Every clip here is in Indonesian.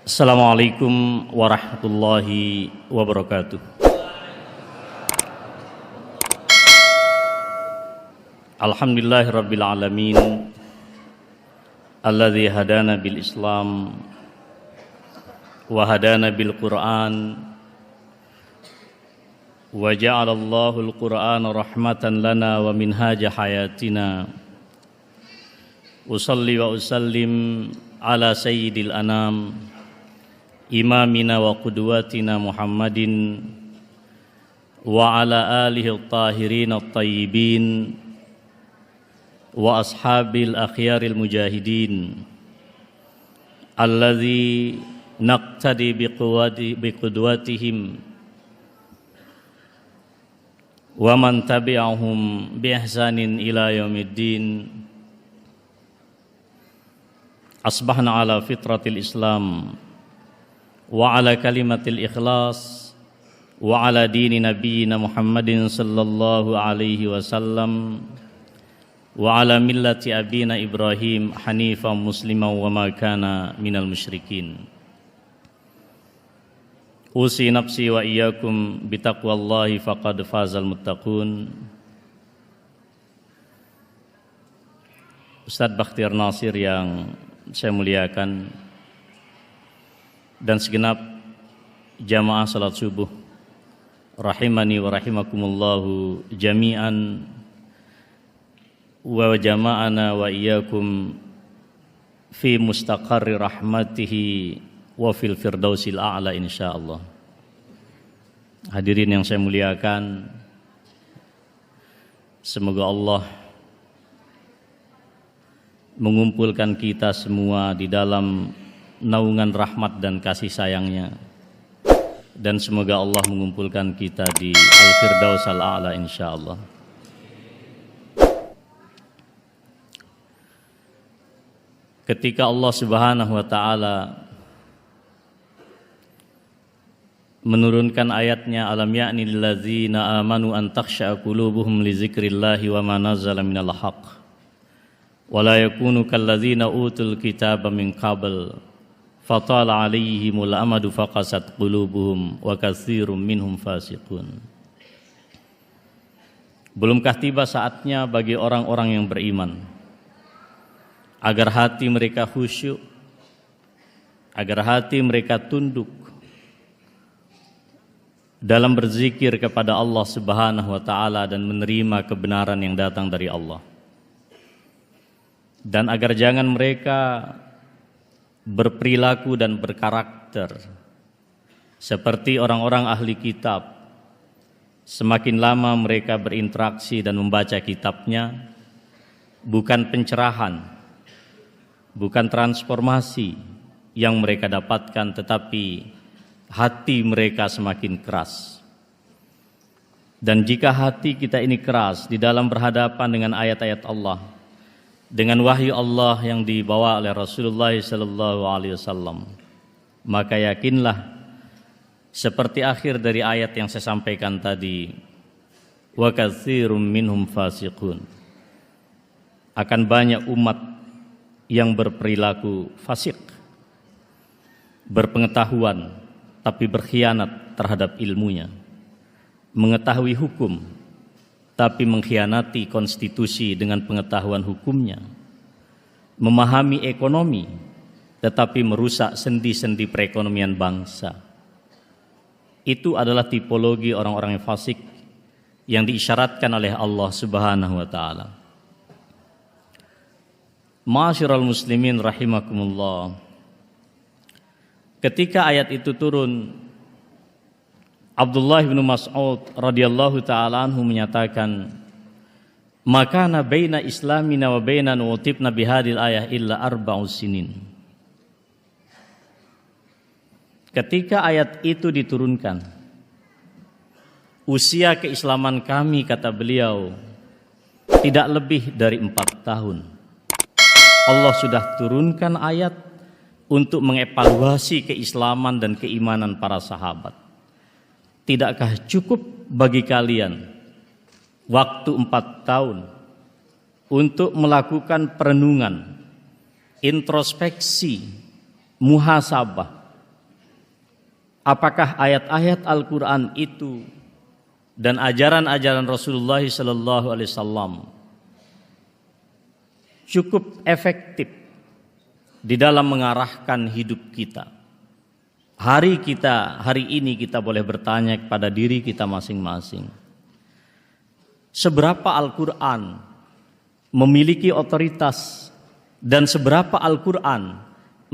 Assalamualaikum warahmatullahi wabarakatuh. Alhamdulillahirabbil alamin alladzi hadana bil Islam wa hadana bil Qur'an wa ja'alallahu al-Qur'ana rahmatan lana wa minhaja hayatina. Usalli wa usallim ala sayyidil anam imamina wa qudwatina Muhammadin wa ala alihi at-tahirin at-tayyibin wa ashabil akhyaril mujahidin alladzi naqtadi biqudwatihim wa man tabi'ahum bi ihsanin ila yaumiddin. Asbahna ala fitratil Islam wa ala kalimatil ikhlas wa ala dini nabiyyina Muhammadin sallallahu alaihi wasallam wa ala millati abina Ibrahim hanifan musliman wa ma kana minal musyrikin. Usi nafsi wa iyyakum bitaqwallahi faqad fazal muttaqun. Ustadz Bakhtiar Nasir yang saya muliakan dan segenap jamaah salat subuh rahimani wa rahimakumullahu jami'an wa jama'ana wa iyyakum fi mustaqarri rahmatihi wa fil firdausil a'la insyaallah. Hadirin yang saya muliakan, semoga Allah mengumpulkan kita semua di dalam naungan rahmat dan kasih sayangnya, dan semoga Allah mengumpulkan kita di Al-Firdaus Al-A'la insyaallah. Ketika Allah Subhanahu wa ta'ala menurunkan ayatnya, alam ya'ni lilladzina amanu an takhsha'a qulubuhum li dzikrillahi wa ma nazzala minal haqq wa la yakunu kalladzina utul kitaba min qabl fatala 'alaihimul amadu faqasat qulubuhum wa katsirum minhum fasiqun. Belumkah tiba saatnya bagi orang-orang yang beriman agar hati mereka khusyuk, agar hati mereka tunduk dalam berzikir kepada Allah Subhanahu wa ta'ala dan menerima kebenaran yang datang dari Allah, dan agar jangan mereka berperilaku dan berkarakter seperti orang-orang ahli kitab. Semakin lama mereka berinteraksi dan membaca kitabnya, bukan pencerahan, bukan transformasi yang mereka dapatkan, tetapi hati mereka semakin keras. Dan jika hati kita ini keras di dalam berhadapan dengan ayat-ayat Allah, dengan wahyu Allah yang dibawa oleh Rasulullah SAW, maka yakinlah seperti akhir dari ayat yang saya sampaikan tadi, wa katsirum minhum fasiqun, akan banyak umat yang berperilaku fasik, berpengetahuan tapi berkhianat terhadap ilmunya, mengetahui hukum tapi mengkhianati konstitusi dengan pengetahuan hukumnya, memahami ekonomi tetapi merusak sendi-sendi perekonomian bangsa. Itu adalah tipologi orang-orang yang fasik yang diisyaratkan oleh Allah Subhanahu wa ta'ala. Ma'asyiral muslimin rahimakumullah. Ketika ayat itu turun, Abdullah bin Mas'ud radhiyallahu ta'ala anhu menyatakan, makana baina islamina wa baina nu'tibna bihadil ayah illa arba'u sinin. Ketika ayat itu diturunkan, usia keislaman kami, kata beliau, tidak lebih dari 4 tahun. Allah sudah turunkan ayat untuk mengevaluasi keislaman dan keimanan para sahabat. Tidakkah cukup bagi kalian waktu 4 tahun untuk melakukan perenungan, introspeksi, muhasabah apakah ayat-ayat Al-Quran itu dan ajaran-ajaran Rasulullah SAW cukup efektif di dalam mengarahkan hidup kita. Hari ini kita boleh bertanya kepada diri kita masing-masing. Seberapa Al-Quran memiliki otoritas dan seberapa Al-Quran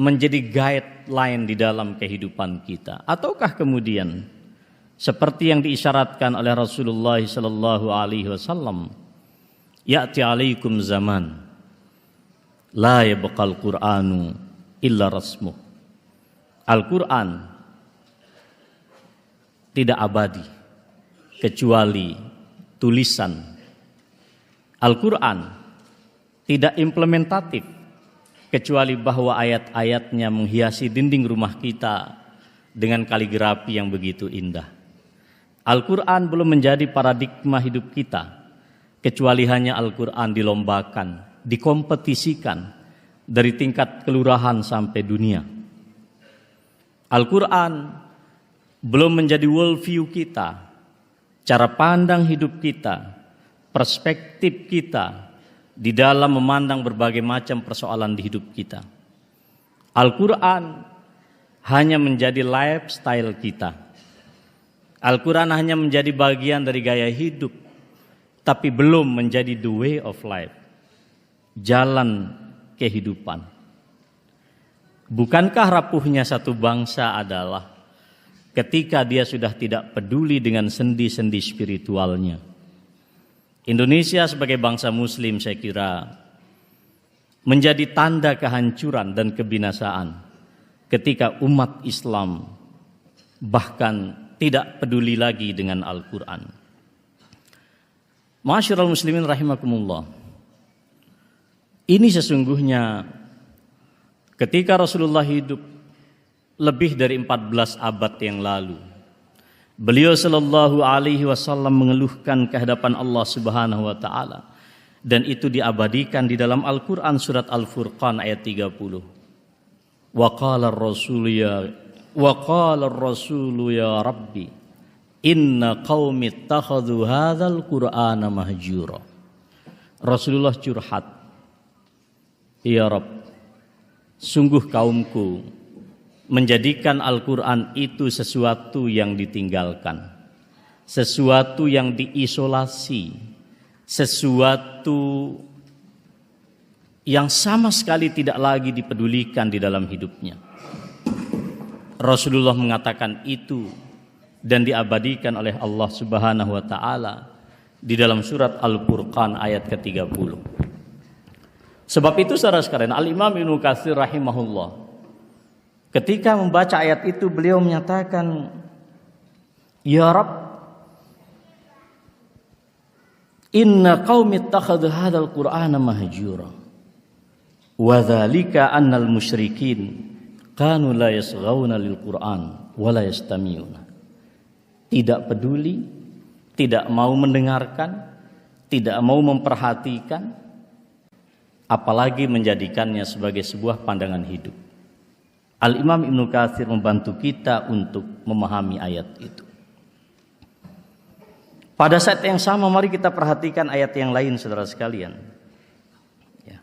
menjadi guideline di dalam kehidupan kita? Ataukah kemudian seperti yang diisyaratkan oleh Rasulullah SAW, ya'ti alaikum zaman la yabqal Qur'anu illa rasmuh. Al-Quran tidak abadi kecuali tulisan. Al-Quran tidak implementatif kecuali bahwa ayat-ayatnya menghiasi dinding rumah kita dengan kaligrafi yang begitu indah. Al-Quran belum menjadi paradigma hidup kita kecuali hanya Al-Quran dilombakan, dikompetisikan dari tingkat kelurahan sampai dunia. Al-Quran belum menjadi worldview kita, cara pandang hidup kita, perspektif kita di dalam memandang berbagai macam persoalan di hidup kita. Al-Quran hanya menjadi lifestyle kita. Al-Quran hanya menjadi bagian dari gaya hidup, tapi belum menjadi the way of life, jalan kehidupan. Bukankah rapuhnya satu bangsa adalah ketika dia sudah tidak peduli dengan sendi-sendi spiritualnya? Indonesia sebagai bangsa muslim saya kira menjadi tanda kehancuran dan kebinasaan ketika umat Islam bahkan tidak peduli lagi dengan Al-Quran. Ma'asyiral muslimin rahimakumullah. Ini sesungguhnya ketika Rasulullah hidup lebih dari 14 abad yang lalu, beliau sallallahu alaihi wasallam mengeluhkan kehadapan Allah Subhanahu wa taala, dan itu diabadikan di dalam Al-Qur'an surat Al-Furqan ayat 30. Wa qala ar-rasulu ya rabbi inna qaumi ittakhadhu hadzal qur'ana mahjura. Rasulullah curhat, ya Rabb, sungguh kaumku menjadikan Al-Quran itu sesuatu yang ditinggalkan, sesuatu yang diisolasi, sesuatu yang sama sekali tidak lagi dipedulikan di dalam hidupnya. Rasulullah mengatakan itu dan diabadikan oleh Allah Subhanahu wa taala di dalam surat Al-Furqan ayat ke-30. Sebab itu saudara sekalian, Al-Imam Ibnu Katsir rahimahullah ketika membaca ayat itu beliau menyatakan, ya Rabb, inna qaumi ittakhadhu hadzal qur'ana mahjura wa dzalika annal musyrikin kanu la yasghauna lil qur'an wa la yastami'una. Tidak peduli, tidak mau mendengarkan, tidak mau memperhatikan, apalagi menjadikannya sebagai sebuah pandangan hidup. Al-Imam Ibnu Katsir membantu kita untuk memahami ayat itu. Pada saat yang sama mari kita perhatikan ayat yang lain saudara sekalian. Ya.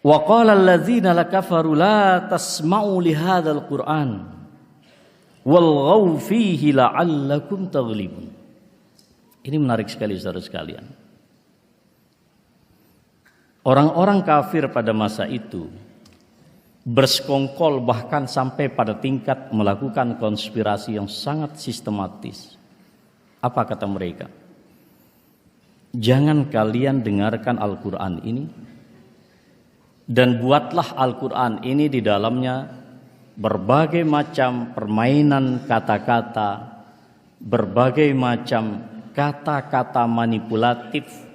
Wa qala alladzina lakafaru la tasma'u li hadzal qur'an walghaw fihi la'allakum taghlibun. Ini menarik sekali saudara sekalian. Orang-orang kafir pada masa itu bersekongkol bahkan sampai pada tingkat melakukan konspirasi yang sangat sistematis. Apa kata mereka? Jangan kalian dengarkan Al-Quran ini dan buatlah Al-Quran ini di dalamnya berbagai macam permainan kata-kata, berbagai macam kata-kata manipulatif,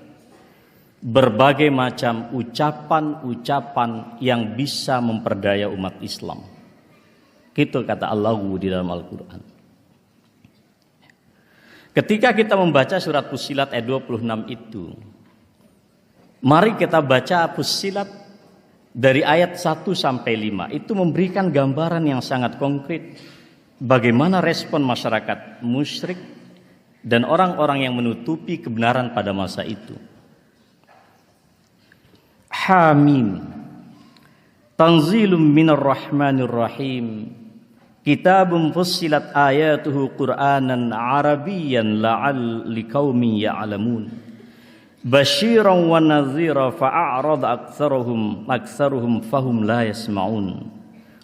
berbagai macam ucapan-ucapan yang bisa memperdaya umat Islam. Itu kata Allah di dalam Al-Quran. Ketika kita membaca surat Fussilat ayat 26 itu, mari kita baca Fussilat dari ayat 1 sampai 5 itu memberikan gambaran yang sangat konkret bagaimana respon masyarakat musyrik dan orang-orang yang menutupi kebenaran pada masa itu. Hamim, tanzilum minar rahmanir rahim, kitabun fussilat ayatuhu qur'anan arabiyyan liqaumin ya'lamun, basyiran wa nadhira fa'arada aktsaruhum fahum la yasma'un,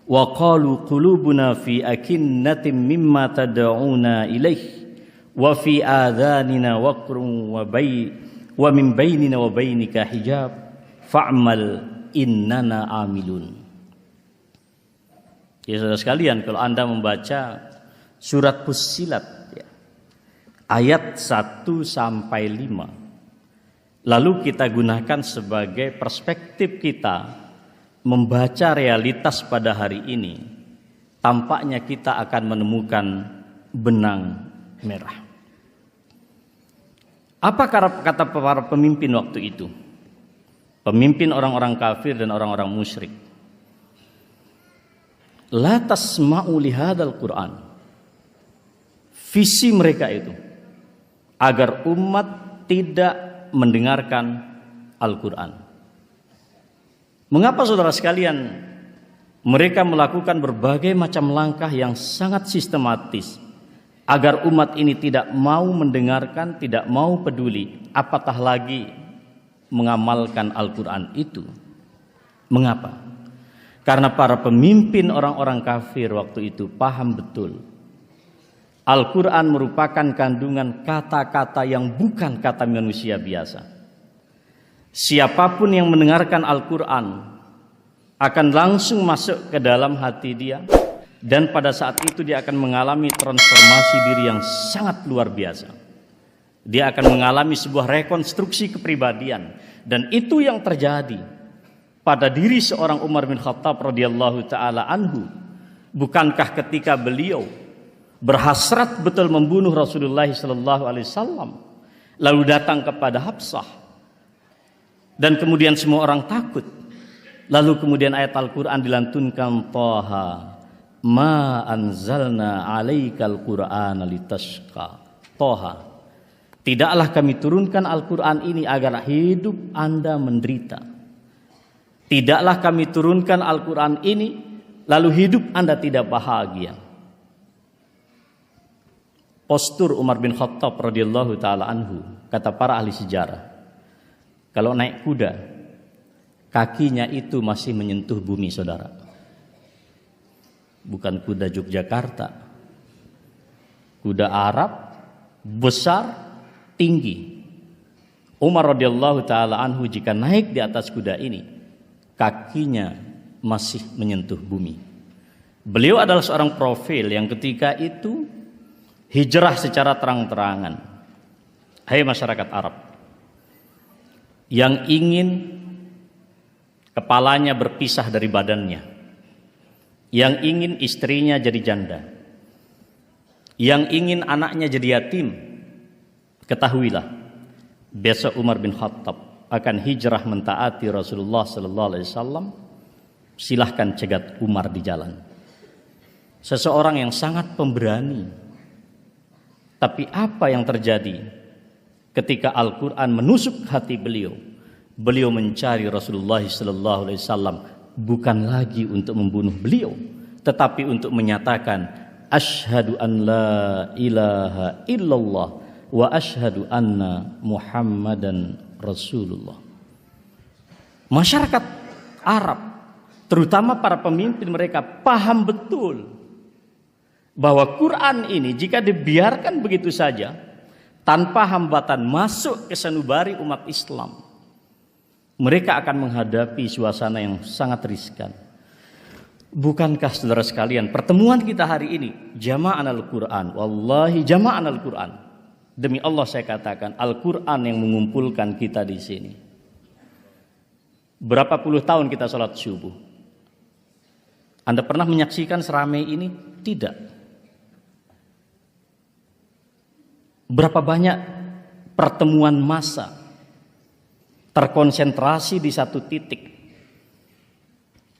wa qalu qulubuna fi akinnatin mimma tad'una ilaih wa fi adhanina waqrun wa min bainina wa bainika hijab fa'mal innana amilun. Ya saudara sekalian, kalau Anda membaca surat Fussilat ya, ayat 1 sampai 5, lalu kita gunakan sebagai perspektif kita membaca realitas pada hari ini, tampaknya kita akan menemukan benang merah. Apa kata para pemimpin waktu itu? Pemimpin orang-orang kafir dan orang-orang musyrik. La tasma'u lihadzal Qur'an. Visi mereka itu agar umat tidak mendengarkan Al-Quran. Mengapa saudara sekalian mereka melakukan berbagai macam langkah yang sangat sistematis agar umat ini tidak mau mendengarkan, tidak mau peduli, apatah lagi mengamalkan Al-Quran itu. Mengapa? Karena para pemimpin orang-orang kafir waktu itu paham betul Al-Quran merupakan kandungan kata-kata yang bukan kata manusia biasa. Siapapun yang mendengarkan Al-Quran akan langsung masuk ke dalam hati dia, dan pada saat itu dia akan mengalami transformasi diri yang sangat luar biasa. Dia akan mengalami sebuah rekonstruksi kepribadian, dan itu yang terjadi pada diri seorang Umar bin Khattab radhiyallahu taala anhu. Bukankah ketika beliau berhasrat betul membunuh Rasulullah sallallahu alaihi wasallam, lalu datang kepada Hafsah, dan kemudian semua orang takut, lalu kemudian ayat Al-Quran dilantunkan, Thaha ma anzalna alaikal Qur'ana litashqa. Thaha, tidaklah kami turunkan Al-Quran ini agar hidup Anda menderita. Tidaklah kami turunkan Al-Quran ini lalu hidup Anda tidak bahagia. Postur Umar bin Khattab radhiyallahu taala anhu, kata para ahli sejarah, kalau naik kuda kakinya itu masih menyentuh bumi, saudara. Bukan kuda Yogyakarta, kuda Arab, besar, tinggi. Umar radhiyallahu taala anhu jika naik di atas kuda ini, kakinya masih menyentuh bumi. Beliau adalah seorang profil yang ketika itu hijrah secara terang-terangan. Hai masyarakat Arab yang ingin kepalanya berpisah dari badannya, yang ingin istrinya jadi janda, yang ingin anaknya jadi yatim, ketahuilah besok Umar bin Khattab akan hijrah mentaati Rasulullah sallallahu alaihi wasallam. Silahkan cegat Umar di jalan. Seseorang yang sangat pemberani. Tapi apa yang terjadi ketika Al-Quran menusuk hati beliau? Beliau mencari Rasulullah sallallahu alaihi wasallam bukan lagi untuk membunuh beliau, tetapi untuk menyatakan asyhadu an la ilaha illallah wa asyhadu anna Muhammadan Rasulullah. Masyarakat Arab, terutama para pemimpin mereka, paham betul bahwa Quran ini jika dibiarkan begitu saja tanpa hambatan masuk ke sanubari umat Islam, mereka akan menghadapi suasana yang sangat riskan. Bukankah saudara sekalian, pertemuan kita hari ini jama'an Al-Quran, wallahi jama'an Al-Quran. Demi Allah saya katakan, Al-Quran yang mengumpulkan kita di sini. Berapa puluh tahun kita sholat subuh? Anda pernah menyaksikan seramai ini? Tidak. Berapa banyak pertemuan massa terkonsentrasi di satu titik,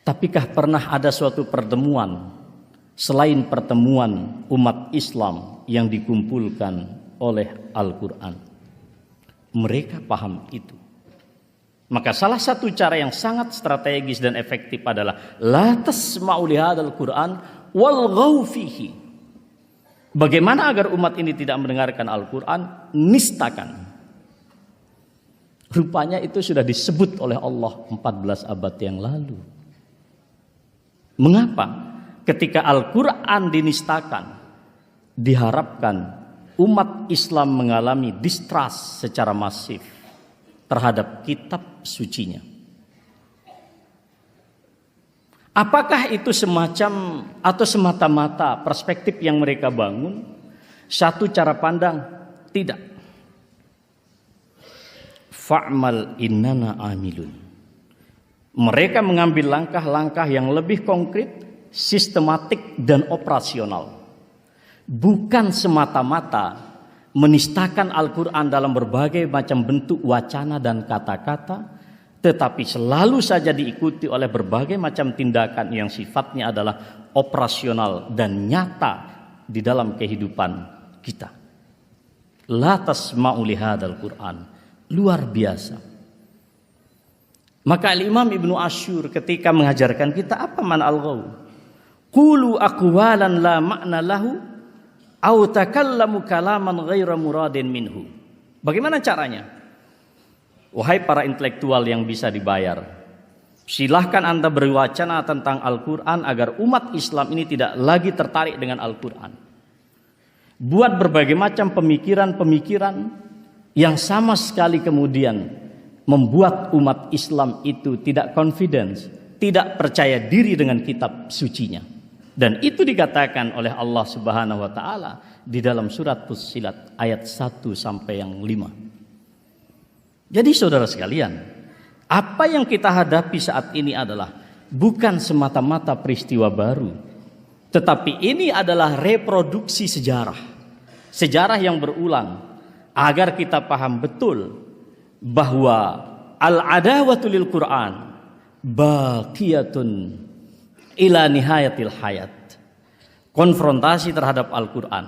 Tapikah pernah ada suatu pertemuan selain pertemuan umat Islam yang dikumpulkan oleh Al-Quran? Mereka paham itu. Maka salah satu cara yang sangat strategis dan efektif adalah la tasma'u lihadzal Qur'an walghaw fihi. Bagaimana agar umat ini tidak mendengarkan Al-Quran? Nistakan. Rupanya itu sudah disebut oleh Allah 14 abad yang lalu. Mengapa? Ketika Al-Quran dinistakan, diharapkan umat Islam mengalami distrust secara masif terhadap kitab sucinya. Apakah itu semacam atau semata-mata perspektif yang mereka bangun? Satu cara pandang? Tidak. Fa'mal innana amilun. Mereka mengambil langkah-langkah yang lebih konkret, sistematik dan operasional. Bukan semata-mata menistakan Al-Quran dalam berbagai macam bentuk wacana dan kata-kata, tetapi selalu saja diikuti oleh berbagai macam tindakan yang sifatnya adalah operasional dan nyata di dalam kehidupan kita. La tasma'u lihadzal Qur'an. Luar biasa. Maka Imam Ibnu Asyur ketika mengajarkan kita apa man al-ghaw? Qulu aqwalan la ma'na lahu au takallamu kalaman ghaira muradin minhu. Bagaimana caranya? Wahai para intelektual yang bisa dibayar, silahkan Anda berwacana tentang Al-Quran agar umat Islam ini tidak lagi tertarik dengan Al-Quran. Buat berbagai macam pemikiran-pemikiran yang sama sekali kemudian membuat umat Islam itu tidak confidence, tidak percaya diri dengan kitab sucinya. Dan itu dikatakan oleh Allah Subhanahu wa taala di dalam surat Fussilat ayat 1 sampai yang 5. Jadi saudara sekalian, apa yang kita hadapi saat ini adalah bukan semata-mata peristiwa baru, tetapi ini adalah reproduksi sejarah. Sejarah yang berulang agar kita paham betul bahwa al-adawatu lil Quran baqiyatun ila nihayatil hayat. Konfrontasi terhadap Al-Quran,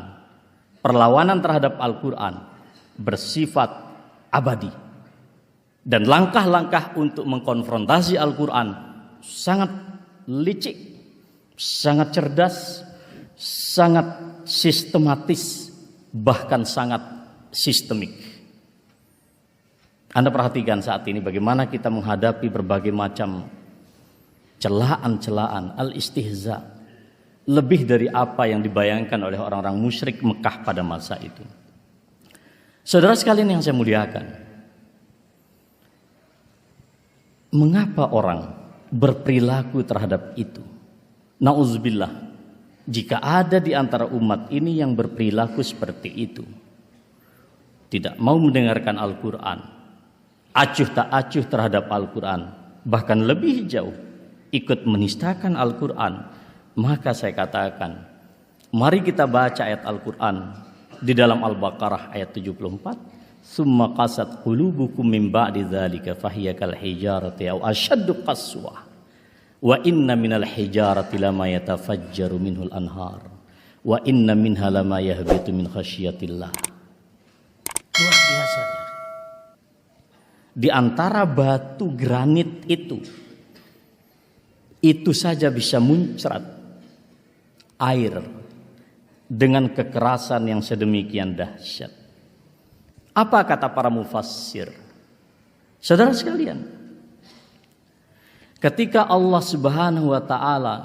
perlawanan terhadap Al-Quran bersifat abadi. Dan langkah-langkah untuk mengkonfrontasi Al-Quran sangat licik, sangat cerdas, sangat sistematis, bahkan sangat sistemik. Anda perhatikan saat ini bagaimana kita menghadapi berbagai macam celaan-celaan, al-istihza, lebih dari apa yang dibayangkan oleh orang-orang musyrik Mekah pada masa itu. Saudara sekalian yang saya muliakan, mengapa orang berperilaku terhadap itu? Nauzubillah, jika ada di antara umat ini yang berperilaku seperti itu, tidak mau mendengarkan Al-Quran, acuh tak acuh terhadap Al-Quran, bahkan lebih jauh ikut menistakan Al-Quran, maka saya katakan, mari kita baca ayat Al-Quran di dalam Al-Baqarah ayat 74. Summa qasat qulubukum min ba'di dzalika fahiya kal hijarati aw ashaddu qaswa wa inna minal hijarati lama yatafajjaru minhul anhar wa inna minha lama yahbitu min khasyiatillah. Luar biasa ya. Di antara batu granit itu saja bisa muncrat air dengan kekerasan yang sedemikian dahsyat. Apa kata para mufassir? Saudara sekalian, ketika Allah Subhanahu wa taala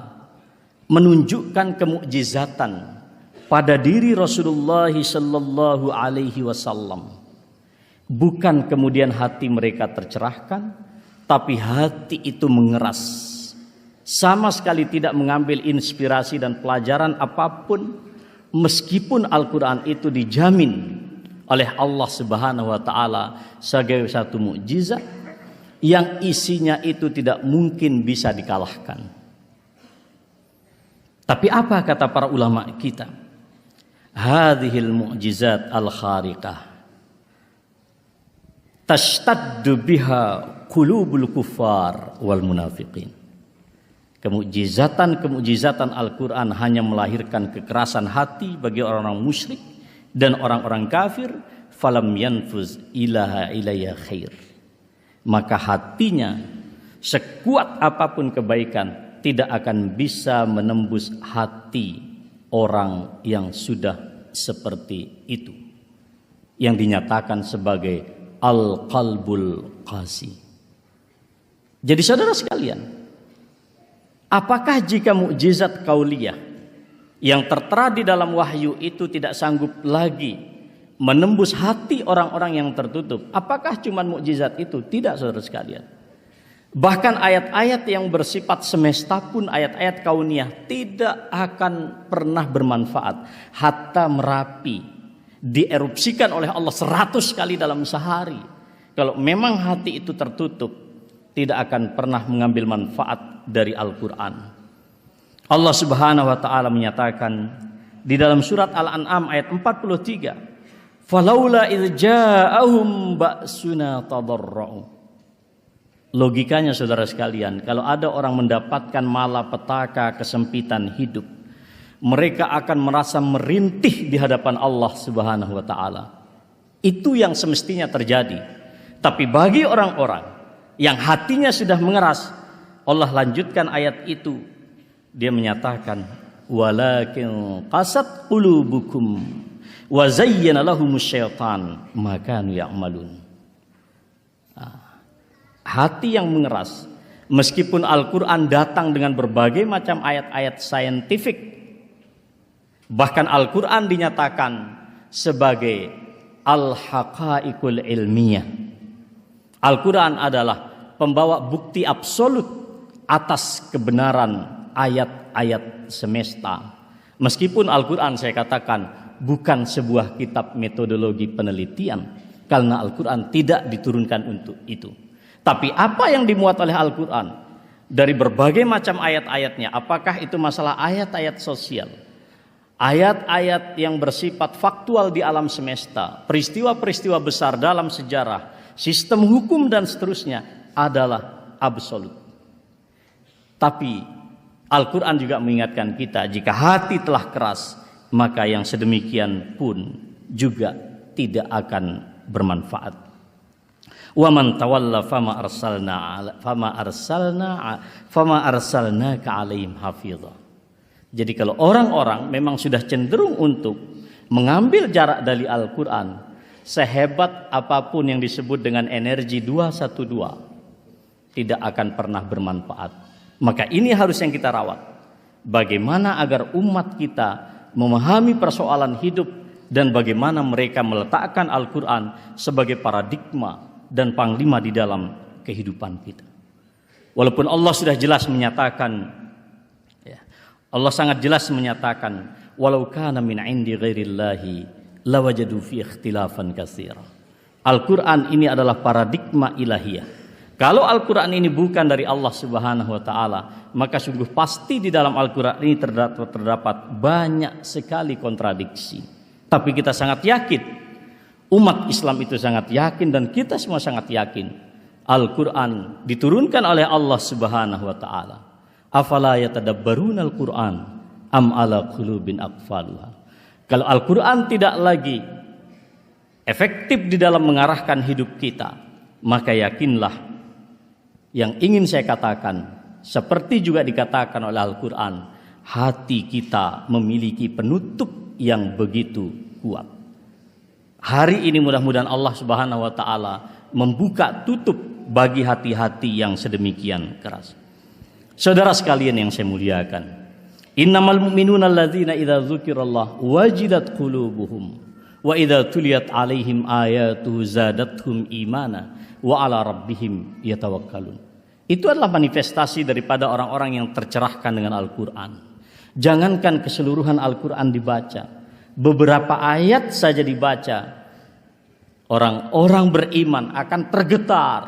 menunjukkan kemukjizatan pada diri Rasulullah sallallahu alaihi wasallam, bukan kemudian hati mereka tercerahkan, tapi hati itu mengeras. Sama sekali tidak mengambil inspirasi dan pelajaran apapun, meskipun Al-Quran itu dijamin oleh Allah Subhanahu wa taala sebagai satu mukjizat yang isinya itu tidak mungkin bisa dikalahkan. Tapi apa kata para ulama kita? Hadhil mu'jizat al-khariqah tashtaddu biha qulubul kuffar wal munafiqin. Kemukjizatan Al-Quran hanya melahirkan kekerasan hati bagi orang-orang musyrik dan orang-orang kafir. Falam yanfuz ilaha ilayya khair. Maka hatinya sekuat apapun kebaikan tidak akan bisa menembus hati orang yang sudah seperti itu, yang dinyatakan sebagai al-qalbul qasi. Jadi saudara sekalian, apakah jika mukjizat kauliyah yang tertera di dalam wahyu itu tidak sanggup lagi menembus hati orang-orang yang tertutup? Apakah cuma mukjizat itu? Tidak, saudara sekalian. Bahkan ayat-ayat yang bersifat semesta pun, ayat-ayat kauniyah, tidak akan pernah bermanfaat hatta Merapi dierupsikan oleh Allah 100 kali dalam sehari. Kalau memang hati itu tertutup, tidak akan pernah mengambil manfaat dari Al-Quran. Allah Subhanahu wa ta'ala menyatakan di dalam surat Al-An'am ayat 43, falaula idh ja'ahum ba'suna tadarra'u. Logikanya saudara sekalian, kalau ada orang mendapatkan malapetaka, kesempitan hidup, mereka akan merasa merintih di hadapan Allah Subhanahu wa ta'ala. Itu yang semestinya terjadi. Tapi bagi orang-orang yang hatinya sudah mengeras, Allah lanjutkan ayat itu. Dia menyatakan, walakin qasat qulubukum wa zayyana lahumus syaitan ma kanu ya'malun. Hati yang mengeras, meskipun Al-Quran datang dengan berbagai macam ayat-ayat saintifik, bahkan Al-Quran dinyatakan sebagai al-haqaiqul ilmiyah. Al-Quran adalah pembawa bukti absolut atas kebenaran ayat-ayat semesta. Meskipun Al-Quran, saya katakan, bukan sebuah kitab metodologi penelitian, karena Al-Quran tidak diturunkan untuk itu. Tapi apa yang dimuat oleh Al-Quran dari berbagai macam ayat-ayatnya, apakah itu masalah ayat-ayat sosial, ayat-ayat yang bersifat faktual di alam semesta, peristiwa-peristiwa besar dalam sejarah, sistem hukum dan seterusnya, adalah absolut. Tapi Al-Quran juga mengingatkan kita, jika hati telah keras, maka yang sedemikian pun juga tidak akan bermanfaat. Wa man tawalla fama arsalnaka alaihim hafidha. Jadi kalau orang-orang memang sudah cenderung untuk mengambil jarak dari Al-Quran, sehebat apapun yang disebut dengan energi 212, tidak akan pernah bermanfaat. Maka ini harus yang kita rawat. Bagaimana agar umat kita memahami persoalan hidup dan bagaimana mereka meletakkan Al-Quran sebagai paradigma dan panglima di dalam kehidupan kita. Walaupun Allah sudah jelas menyatakan, Allah sangat jelas menyatakan, walau kana min indi ghairillahi lawajadu fi ikhtilafan katsira. Al-Quran ini adalah paradigma ilahiyah. Kalau Al-Quran ini bukan dari Allah Subhanahu wa ta'ala, maka sungguh pasti di dalam Al-Quran ini terdapat banyak sekali kontradiksi. Tapi kita sangat yakin, umat Islam itu sangat yakin, dan kita semua sangat yakin, Al-Quran diturunkan oleh Allah Subhanahu wa ta'ala. Afala yatadabbaruna al-Quran am ala qulubin aqfaluha. Kalau Al-Quran tidak lagi efektif di dalam mengarahkan hidup kita, maka yakinlah yang ingin saya katakan, seperti juga dikatakan oleh Al-Quran, hati kita memiliki penutup yang begitu kuat. Hari ini mudah-mudahan Allah Subhanahu wa ta'ala membuka tutup bagi hati-hati yang sedemikian keras. Saudara sekalian yang saya muliakan, innamal mu'minuna alladzina idza dzukirallah wajidat qulubuhum wa idza tuliyat alaihim ayatuhu zadatuhum imana wa ala rabbihim yatawakkalun. Itu adalah manifestasi daripada orang-orang yang tercerahkan dengan Al-Quran. Jangankan keseluruhan Al-Quran dibaca, beberapa ayat saja dibaca, orang-orang beriman akan tergetar.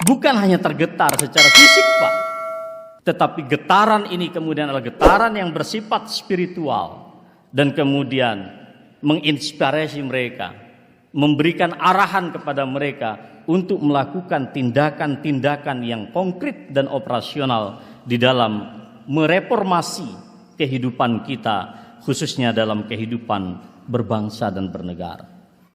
Bukan hanya tergetar secara fisik, Pak, tetapi getaran ini kemudian adalah getaran yang bersifat spiritual dan kemudian menginspirasi mereka memberikan arahan kepada mereka untuk melakukan tindakan-tindakan yang konkret dan operasional di dalam mereformasi kehidupan kita, khususnya dalam kehidupan berbangsa dan bernegara.